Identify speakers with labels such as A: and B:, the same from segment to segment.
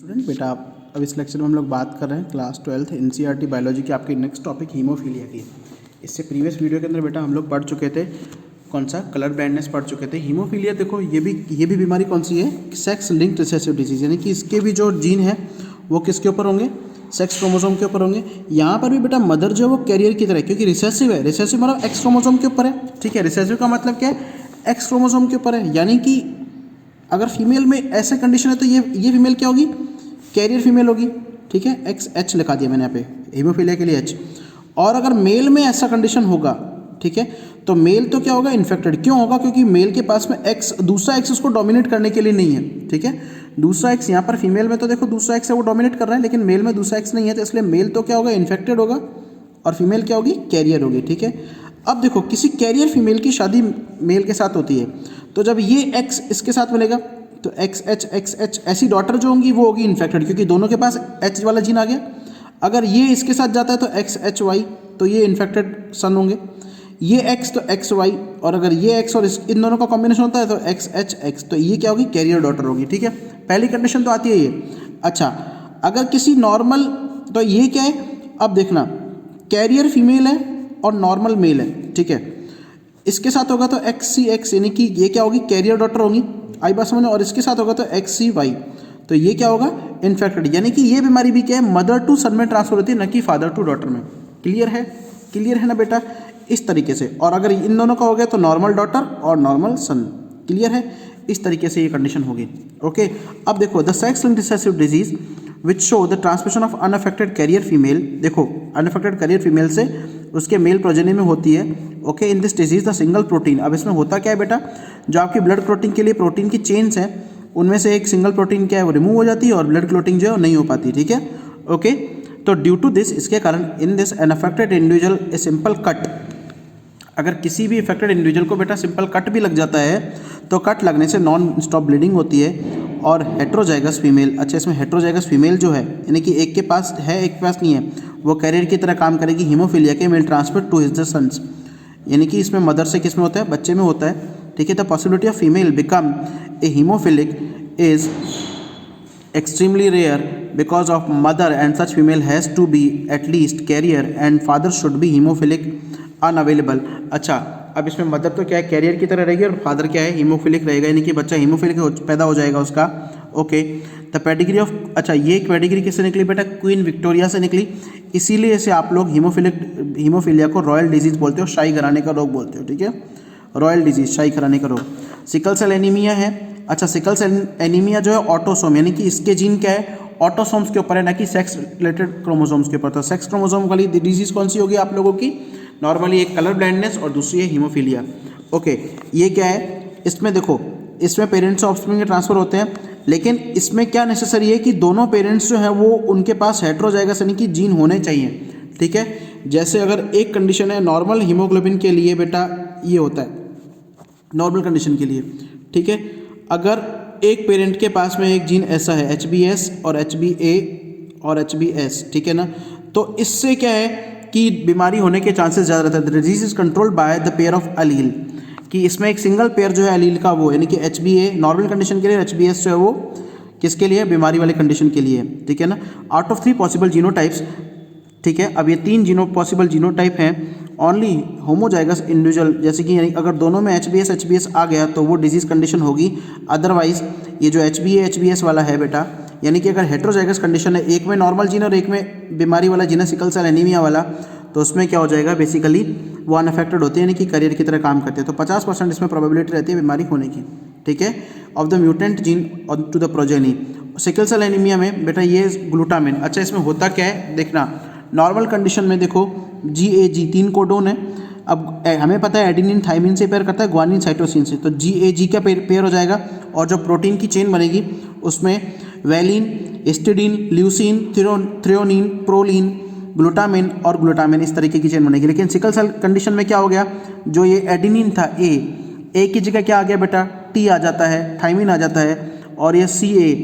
A: Student बेटा आप अब इस लेक्चर में हम लोग बात कर रहे हैं क्लास 12 एनसीईआरटी बायोलॉजी की आपकी नेक्स्ट टॉपिक हीमोफीलिया की। इससे प्रीवियस वीडियो के अंदर बेटा हम लोग पढ़ चुके थे कौन सा कलर ब्लाइंडनेस पढ़ चुके थे। हीमोफीलिया देखो ये भी बीमारी कौन सी है, सेक्स लिंक्ड रिसेसिव डिजीज, यानी कि इसके भी जो जीन है वो किसके ऊपर होंगे, सेक्स क्रोमोसोम के ऊपर होंगे। यहाँ पर भी बेटा मदर जो है वो कैरियर की तरह, क्योंकि रिसेसिव है, रिसेसिव मतलब एक्स क्रोमोसोम के ऊपर है। ठीक है, रिसेसिव का मतलब क्या है, एक्स क्रोमोसोम के ऊपर है। यानी कि अगर फीमेल में ऐसे कंडीशन है तो ये फीमेल क्या होगी, कैरियर फीमेल होगी। ठीक है, एक्स एच लिखा दिया मैंने यहाँ पे हीमोफीलिया के लिए एच। और अगर मेल में ऐसा कंडीशन होगा, ठीक है, तो मेल तो क्या होगा, इन्फेक्टेड। क्यों होगा, क्योंकि मेल के पास में एक्स, दूसरा एक्स उसको डोमिनेट करने के लिए नहीं है। ठीक है, दूसरा एक्स यहाँ पर फीमेल में तो देखो दूसरा एक्स है वो डोमिनेट कर रहा है, लेकिन मेल में दूसरा एक्स नहीं है, तो इसलिए मेल तो क्या होगा, इन्फेक्टेड होगा और फीमेल क्या होगी, कैरियर होगी। ठीक है, अब देखो किसी कैरियर फीमेल की शादी मेल के साथ होती है, तो जब ये एक्स इसके साथ मिलेगा तो एक्स एच ऐसी डॉटर जो होंगी वो होगी इन्फेक्टेड, क्योंकि दोनों के पास एच वाला जीन आ गया। अगर ये इसके साथ जाता है तो एक्स एच वाई, तो ये इन्फेक्टेड सन होंगे। ये एक्स तो एक्स वाई, और अगर ये एक्स और इन दोनों का कॉम्बिनेशन होता है तो एक्स एच एक्स, तो ये क्या होगी, कैरियर डॉटर होगी। ठीक है, पहली कंडीशन तो आती है ये। अच्छा, अगर किसी नॉर्मल, तो ये क्या है, अब देखना, कैरियर फीमेल है और नॉर्मल मेल है। ठीक है, इसके साथ होगा तो एक्स सी एक्स, यानी कि ये क्या होगी, कैरियर डॉटर होगी, आई बात समझ। और इसके साथ होगा तो एक्स सी वाई, तो ये क्या होगा, इन्फेक्टेड। यानी कि ये बीमारी भी क्या है, मदर टू सन में ट्रांसफर होती है, न कि फादर टू डॉटर में। क्लियर है, क्लियर है ना बेटा, इस तरीके से। और अगर इन दोनों का हो गया तो नॉर्मल डॉटर और नॉर्मल सन। क्लियर है, इस तरीके से ये कंडीशन होगी। ओके, अब देखो the sex linked recessive disease which show the transmission of unaffected carrier female, देखो अनअफेक्टेड कैरियर फीमेल से उसके मेल प्रोजेनी में होती है। Okay, in this disease the single protein, अब इसमें होता क्या है बेटा, जो आपकी ब्लड क्लॉटिंग के लिए प्रोटीन की चेन्स हैं उनमें से एक सिंगल प्रोटीन क्या है वो रिमूव हो जाती है और ब्लड क्लॉटिंग जो है वो नहीं हो पाती। ठीक है, ओके, तो ड्यू टू दिस, इसके कारण, in this unaffected individual a simple cut, अगर किसी भी इफेक्टेड इंडिविजुअल को बेटा सिंपल कट भी लग जाता है तो कट लगने से नॉन स्टॉप ब्लीडिंग होती है। और हेट्रोजाइगस फीमेल, अच्छा इसमें हेट्रोजाइगस फीमेल जो है, यानी कि एक के पास है एक के पास नहीं है, वो कैरियर की तरह काम करेगी हीमोफीलिया के, male transfer to his the sons, यानी कि इसमें मदर से किस में होता है, बच्चे में होता है। ठीक है, the possibility of female become a haemophilic is extremely rare because of mother, and such female has to be at least carrier and father should be hemophilic unavailable। अच्छा, अब इसमें मदर तो क्या है, कैरियर की तरह रहेगी और फादर क्या है, हीमोफिलिक रहेगा, यानी कि बच्चा हीमोफिलिक पैदा हो जाएगा उसका। ओके, द पेडिग्री ऑफ, अच्छा ये पेडिग्री किससे निकली बेटा, क्वीन विक्टोरिया से निकली, इसीलिए इसे आप लोग हीमोफीलिया को रॉयल डिजीज बोलते हो, शाही घराने का रोग बोलते हो। ठीक है, रॉयल डिजीज, शाही घराने का रोग। सिकल सेल एनीमिया है, अच्छा सिकल सेल एनीमिया जो है ऑटोसोम, यानी कि इसके जीन क्या है, ऑटोसोम्स के ऊपर है, ना कि सेक्स रिलेटेड क्रोमोसोम्स के ऊपर। तो सेक्स क्रोमोसोम वाली डिजीज कौन सी होगी आप लोगों की, नॉर्मली एक कलर ब्लाइंडनेस और दूसरी है हीमोफीलिया। ओके, ये क्या है, इसमें देखो, इसमें पेरेंट्स से ऑफस्प्रिंग के ट्रांसफर होते हैं, लेकिन इसमें क्या नेसेसरी है कि दोनों पेरेंट्स जो है वो उनके पास हेट्रोजाइगस यानी कि जीन होने चाहिए। ठीक है, जैसे अगर एक कंडीशन है नॉर्मल हीमोग्लोबिन के लिए बेटा, ये होता है नॉर्मल कंडीशन के लिए। ठीक है, अगर एक पेरेंट के पास में एक जीन ऐसा है HbS और HbA और HbS, ठीक है ना, तो इससे क्या है कि बीमारी होने के चांसेस ज़्यादा रहते हैं। The disease is controlled by the pair of allele, कि इसमें एक सिंगल पेयर जो है अलील का वो, यानी कि HbA नॉर्मल कंडीशन के लिए, HbS जो है वो किसके लिए, बीमारी वाले कंडीशन के लिए। ठीक है ना, आउट ऑफ 3 पॉसिबल जीनोटाइप्स। ठीक है, अब ये 3 पॉसिबल जीनोटाइप हैं, ओनली होमोजाइगस इंडिविजुअल, जैसे कि अगर दोनों में HbS आ गया तो वो डिजीज कंडीशन होगी। अदरवाइज ये जो HbA वाला है बेटा, यानी कि अगर हेट्रोजाइगस कंडीशन है, एक में नॉर्मल जीन और एक में बीमारी वाला जीन है सिकल सेल एनीमिया वाला, तो उसमें क्या हो जाएगा, बेसिकली वो अनअफेक्टेड होते हैं, यानी कि कैरियर की तरह काम करते हैं। तो 50% इसमें प्रोबेबिलिटी रहती है बीमारी होने की। ठीक है, of the mutant gene to the progeny. Sickle cell anaemia में बेटा ये ग्लूटामिन, अच्छा इसमें होता क्या है देखना, नॉर्मल कंडीशन में देखो GAG 3 कोडोन है। अब हमें पता है एडेनिन थाइमिन से पेयर करता है, ग्वानिन साइटोसिन से, तो GAG का पेयर हो जाएगा, और जो प्रोटीन की चेन बनेगी उसमें valine, histidine, leucine, threonine, proline, glutamine और ग्लूटामिन, इस तरीके की चेन बनेगी। लेकिन सिकल सेल कंडीशन में क्या हो गया, जो ये एडेनिन था ए की जगह क्या आ गया बेटा, T आ जाता है, थाइमिन आ जाता है, और ये CA।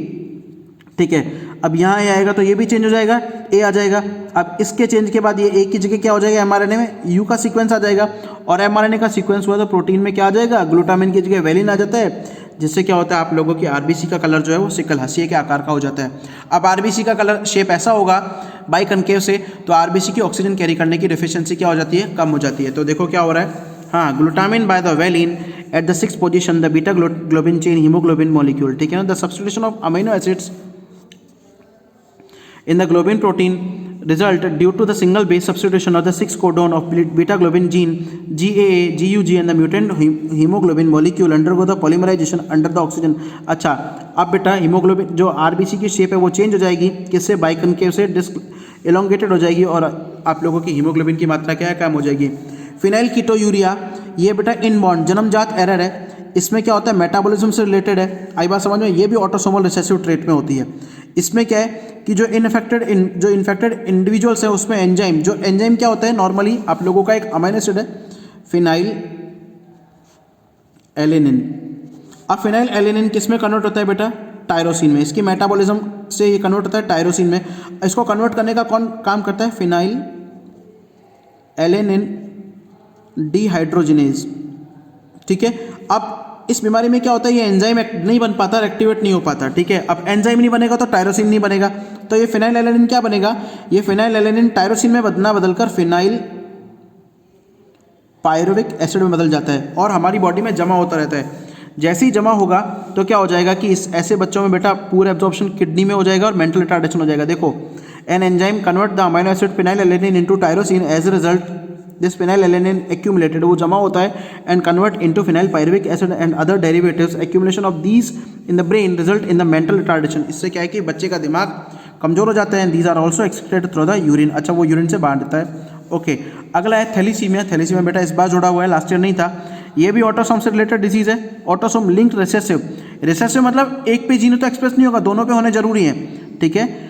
A: ठीक है, अब यहाँ ए आएगा तो ये भी चेंज हो जाएगा, ए आ जाएगा। अब इसके चेंज के बाद ये ए की जगह क्या हो जाएगा, mRNA में यू का सीक्वेंस आ जाएगा, और mRNA का सीक्वेंस हुआ तो प्रोटीन में क्या आ जाएगा, ग्लूटामिन की जगह वैलिन आ जाता है, जिससे क्या होता है आप लोगों की आरबीसी का कलर जो है वो सिकल हंसिए के आकार का हो जाता है। अब आरबीसी का कलर शेप ऐसा होगा बाई कनकेव से, तो आरबीसी की ऑक्सीजन कैरी करने की डिफिशियंसी क्या हो जाती है, कम हो जाती है। तो देखो क्या हो रहा है, हाँ, glutamine by the valine at the 6th position the beta globin chain haemoglobin molecule, ठीक है ना। The substitution of amino acids in the globin protein result due to the single base substitution of the 6 codon of beta globin gene GAA, GUG and the mutant hemoglobin molecule undergo the polymerization under the oxygen। अच्छा, अब बेटा haemoglobin जो RBC की shape है वो change हो जाएगी, किससे, बाइकनकेव से डिस्क एलोंगेटेड हो जाएगी और आप लोगों की हीमोग्लोबिन की मात्रा क्या है, कम हो जाएगी। फिनाइल कीटोयूरिया, ये बेटा इनबॉर्न जन्मजात एरर है, इसमें क्या होता है मेटाबॉलिज्म से रिलेटेड है, आई बात समझ में, ये भी ऑटोसोमल रिसेसिव ट्रेट में होती है। इसमें क्या है कि जो इन्फेक्टेड इंडिविजुअल्स हैं उसमें एंजाइम, जो एंजाइम क्या होता है नॉर्मली आप लोगों का एक अमीनो एसिड है फिनाइल एलेनिन। अब फिनाइल एलेनिन किस में कन्वर्ट होता है बेटा, टायरोसिन में, इसकी मेटाबॉलिज्म से ये कन्वर्ट होता है टायरोसिन में। इसको कन्वर्ट करने का कौन काम करता है, फिनाइल एलेनिन डिहाइड्रोजिनेज, ठीक है। अब इस बीमारी में क्या होता है, ये एंजाइम नहीं बन पाता, एक्टिवेट नहीं हो पाता, ठीक है। अब एंजाइम नहीं बनेगा तो टायरोसिन नहीं बनेगा, तो ये फिनाइल एलेनिन क्या बनेगा, ये फिनाइल एलेनिन टायरोसिन में बदलकर फिनाइल पायरुविक एसिड में बदल जाता है और हमारी बॉडी में जमा होता रहता है। जैसे ही जमा होगा तो क्या हो जाएगा कि इस ऐसे बच्चों में बेटा पूरा एब्जॉर्प्शन किडनी में हो जाएगा और मेंटल रिटार्डेशन हो जाएगा। देखो, an enzyme convert the amino acid phenylalanine into tyrosine, as a result this phenylalanine accumulated, वो जमा होता है and convert into phenylpyruvic acid and other derivatives. Accumulation of these in the brain result in the mental retardation. इससे क्या है कि बच्चे का दिमाग कमजोर हो जाता है। These are also excreted through the urine, अच्छा वो यूरिन से बाहर देता है। ओके, अगला है थैलीसीमिया। थैलीसीमिया बेटा इस बार जुड़ा हुआ है, लास्ट ईयर नहीं था। ये भी ऑटोसोम से रिलेटेड डिजीज है, ऑटोसोम लिंक्ड रिसेसिव। रिसेसिव मतलब एक पे जीन तो एक्सप्रेस नहीं होगा, दोनों पे होने जरूरी है, ठीक है।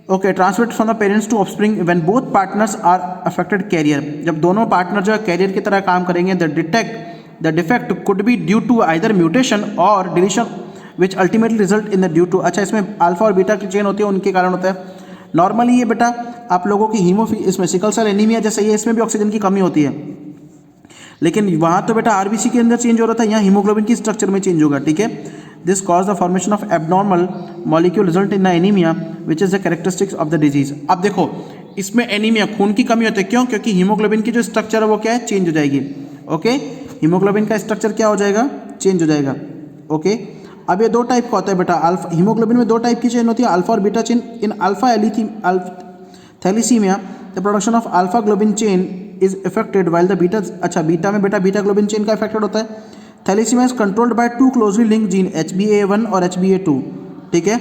A: Okay, transmit from the parents to offspring when both partners are affected carrier. जब दोनों पार्टनर जो है कैरियर की तरह काम करेंगे, the defect could be due to either mutation और deletion which ultimately result in the due to, अच्छा इसमें अल्फा और बीटा की चेन होती है, उनके कारण होता है। नॉर्मली ये बेटा आप लोगों की इसमें सिकल सेल एनीमिया जैसे ये, इसमें भी ऑक्सीजन की कमी होती है, लेकिन वहाँ तो बेटा आरबीसी के अंदर चेंज हो रहा था, यहाँ हीमोग्लोबिन की स्ट्रक्चर में चेंज होगा, ठीक है। This cause the formation of abnormal molecule result in the anaemia which is the characteristics of the disease. अब देखो इसमें एनीमिया खून की कमी होती है, क्यों, क्योंकि हीमोग्लोबिन की जो स्ट्रक्चर है वो क्या है, चेंज हो जाएगी। ओके, हीमोग्लोबिन का स्ट्रक्चर क्या हो जाएगा, चेंज हो जाएगा। ओके, अब ये दो टाइप का होता है बेटा, अल्फा हीमोग्लोबिन में दो टाइप की चेन होती है, अल्फा और beta chain. In alpha thalassaemia the production of alpha globin chain is effected while the beta, अच्छा बीटा में बेटा बीटा ग्लोबिन चेन का इफेक्टेड होता है। Thalassaemia is controlled by two closely linked gene HbA1 और HbA2, ठीक है।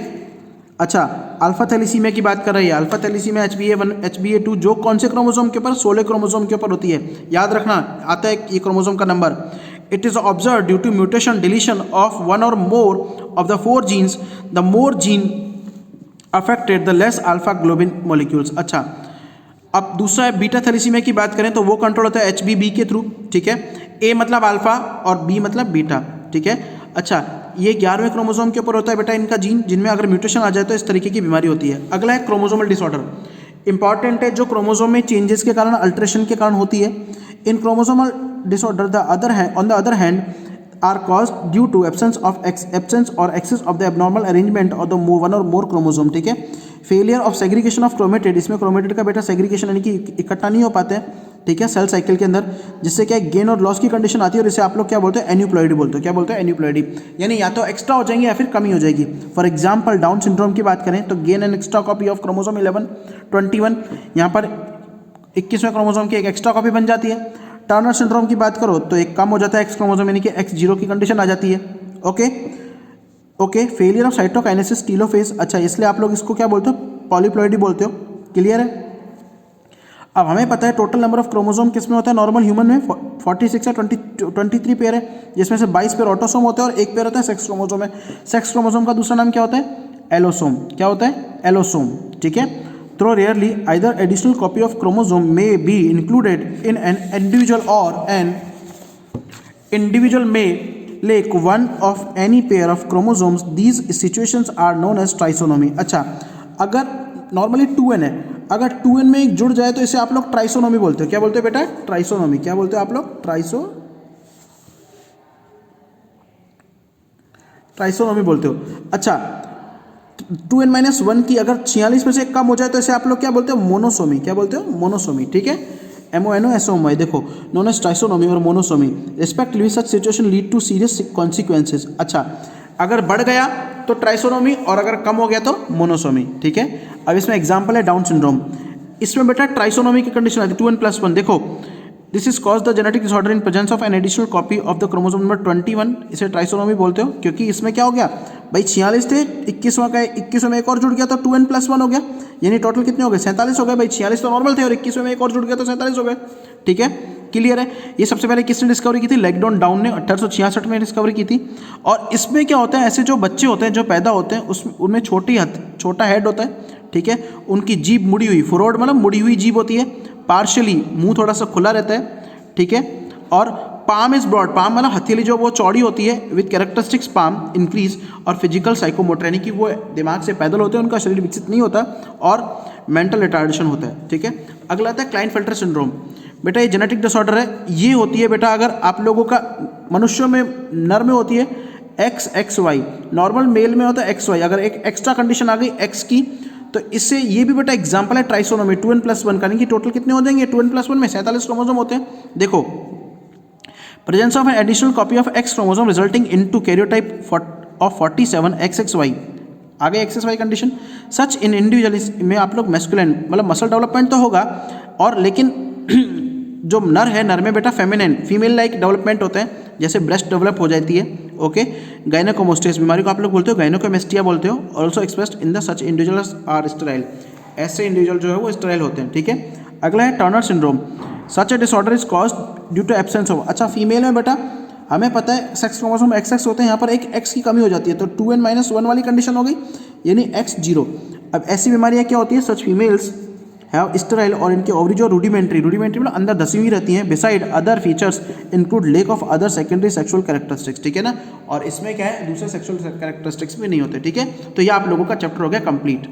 A: अच्छा, अल्फा थैलीसीमिया की बात कर रही है, अल्फा थैलीसीमिया HbA1 HbA2 जो कौन से क्रोमोसोम के ऊपर, 16 क्रोमोसोम के ऊपर होती है, याद रखना आता है ये क्रोमोसोम का number. It is observe due to mutation deletion of one और more of the 4 genes, the more gene affected the less alpha globin molecules. अच्छा, अब दूसरा है बीटा थैलीसीमिया की बात करें तो वो कंट्रोल होता है HBB के थ्रू, ठीक है। A मतलब अल्फा और B मतलब बीटा, ठीक है। अच्छा, ये 11वें क्रोमोसोम के ऊपर होता है बेटा इनका जीन, जिनमें अगर म्यूटेशन आ जाए तो इस तरीके की बीमारी होती है। अगला है क्रोमोसोमल डिसऑर्डर, इंपॉर्टेंट है, जो क्रोमोसोम में चेंजेस के कारण, अल्ट्रेशन के कारण होती है। इन chromosomal disorder on the other hand are caused due to absence or excess of the abnormal arrangement of the one or more chromosome, ठीक है। Failure of segregation of chromatid, इसमें क्रोमेटिड का बेटा सेग्रीगेशन यानी कि इकट्ठा नहीं हो पाते हैं, ठीक है, सेल साइकिल के अंदर, जिससे क्या गेन और लॉस की कंडीशन आती है और इसे आप लोग क्या बोलते हैं, एन्यूप्लॉइडी बोलते हो। क्या बोलते हैं, एन्यूप्लॉइडी, यानी या तो एक्स्ट्रा हो जाएंगे या फिर कमी हो जाएगी। फॉर एग्जाम्पल डाउन सिंड्रोम की बात करें तो gain and extra copy of chromosome 11 21, यहाँ पर 21वें क्रोमोसोम की एक एक्स्ट्रा कॉपी बन जाती है। टर्नर सिंड्रोम की बात करो तो एक कम हो जाता है एक्स क्रोमोसोम, यानी कि X0 की कंडीशन आ जाती है। Okay, failure of cytokinesis telophase, अच्छा इसलिए आप लोग इसको क्या बोलते हो, पॉलीप्लॉइडी बोलते हो, क्लियर है। अब हमें पता है टोटल नंबर ऑफ क्रोमोसोम किस में होता है, नॉर्मल ह्यूमन में 46 या 23 पेयर है, जिसमें से 22 पेयर ऑटोसोम होते हैं और एक पेयर होता है सेक्स क्रोमोसोम है। सेक्स क्रोमोसोम का दूसरा नाम क्या होता है, एलोसोम। क्या होता है, एलोसोम, ठीक है। Though rarely, either additional copy of chromosome may be included in an individual, or an individual may lack one of any pair of chromosomes. These situations are known as trisomy. अच्छा, अगर normally 2n है, अगर 2n में एक जुड़ जाए तो इसे आप लोग ट्राइसोनोमी बोलते हो। क्या बोलते हो बेटा, ट्राइसोनोमी। क्या बोलते हो आप लोग, ट्राइसोनोमी बोलते हो। अच्छा 2n-1 की अगर 46 में से कम हो जाए तो इसे आप लोग क्या बोलते हो, मोनोसोमी। क्या बोलते हो, मोनोसोमी, ठीक है। MONOSOMY देखो, नोन एज ट्राइसोनोमी और monosomy respectively such situation lead to serious consequences. अच्छा अगर बढ़ गया तो ट्राइसोनोमी और अगर कम हो गया तो मोनोसोमी, ठीक है। अब इसमें एग्जाम्पल है डाउन सिंड्रोम। इसमें बेटा ट्राइसोनोमी की कंडीशन आती है 2n+1। देखो this is cause the genetic disorder in presence of an additional copy of the chromosome number 21। इसे ट्राइसोनोमी बोलते हो क्योंकि इसमें क्या हो गया भाई, 46 थे, 21वां का 21वें में एक और जुड़ गया तो 2n+1 हो गया, यानी टोटल कितने हो गए, 47 हो गए भाई। 46 तो नॉर्मल थे और 21वें में एक और जुड़ गया तो 47 हो गए, ठीक है। क्लियर है। ये सबसे पहले किसने डिस्कवरी की थी, लैगडॉन डाउन ने 1866 में डिस्कवरी की थी। और इसमें क्या होता है, ऐसे जो बच्चे होते हैं जो पैदा होते हैं उनमें छोटा हेड होता है, ठीक है। उनकी जीभ मुड़ी हुई, फॉरवर्ड मतलब मुड़ी हुई जीभ होती है, पार्शियली मुंह थोड़ा सा खुला रहता है, ठीक है। और पाम इज ब्रॉड, पाम मतलब हथेली जो वो चौड़ी होती है, विद कैरेक्टरिस्टिक्स पाम इंक्रीज और फिजिकल साइकोमोटर, यानी कि वो दिमाग से पैदल होते हैं, उनका शरीर विकसित नहीं होता और मेंटल रिटार्डेशन होता है, ठीक है। अगला आता है क्लाइनफेल्टर सिंड्रोम। बेटा ये जेनेटिक डिसऑर्डर है, ये होती है बेटा अगर आप लोगों का मनुष्यों में, नर में होती है XXY, नॉर्मल मेल में होता है XY, अगर एक एक्स्ट्रा कंडीशन आ गई X की तो इससे ये भी बेटा एग्जाम्पल है ट्राइसोनोमी 2n+1 का, कि टोटल कितने हो जाएंगे 2n+1 में 47 क्रोमोसोम होते हैं। देखो presence of an additional copy of X chromosome resulting into karyotype of 47 XXY, आगे XXY कंडीशन सच इन इंडिविजुअल में आप लोग मैस्कुलिन मतलब मसल डेवलपमेंट तो होगा, और लेकिन जो नर है, नर में बेटा फेमिनिन फीमेल लाइक डेवलपमेंट होते हैं, जैसे ब्रेस्ट डेवलप हो जाती है, ओके। गायनेकोमास्टिया बीमारी को आप लोग बोलते हो गायनेकोमास्टिया बोलते हो, also expressed in the such individuals are sterile, ऐसे इंडिविजुअल जो है वो स्टेराइल होते हैं, ठीक है। अगला है Turner syndrome. Such a disorder is caused due to absence of, अच्छा फीमेल में बेटा हमें पता है सेक्स क्रोमोसोम XX होते हैं, यहाँ पर एक X की कमी हो जाती है तो 2n-1 वाली कंडीशन हो गई, यानी X0। अब ऐसी बीमारियाँ क्या होती है, सच फीमेल्स हैव स्टेराइल और इनके ओवरी जो रूडिमेंट्री मतलब अंदर धसी हुई रहती हैं, beside other features include lake of other secondary sexual characteristics, ठीक है ना। और इसमें क्या है, दूसरे सेक्सुअल कैरेक्टरिस्टिक्स भी नहीं होते, ठीक है। तो ये आप लोगों का चैप्टर हो गया कंप्लीट।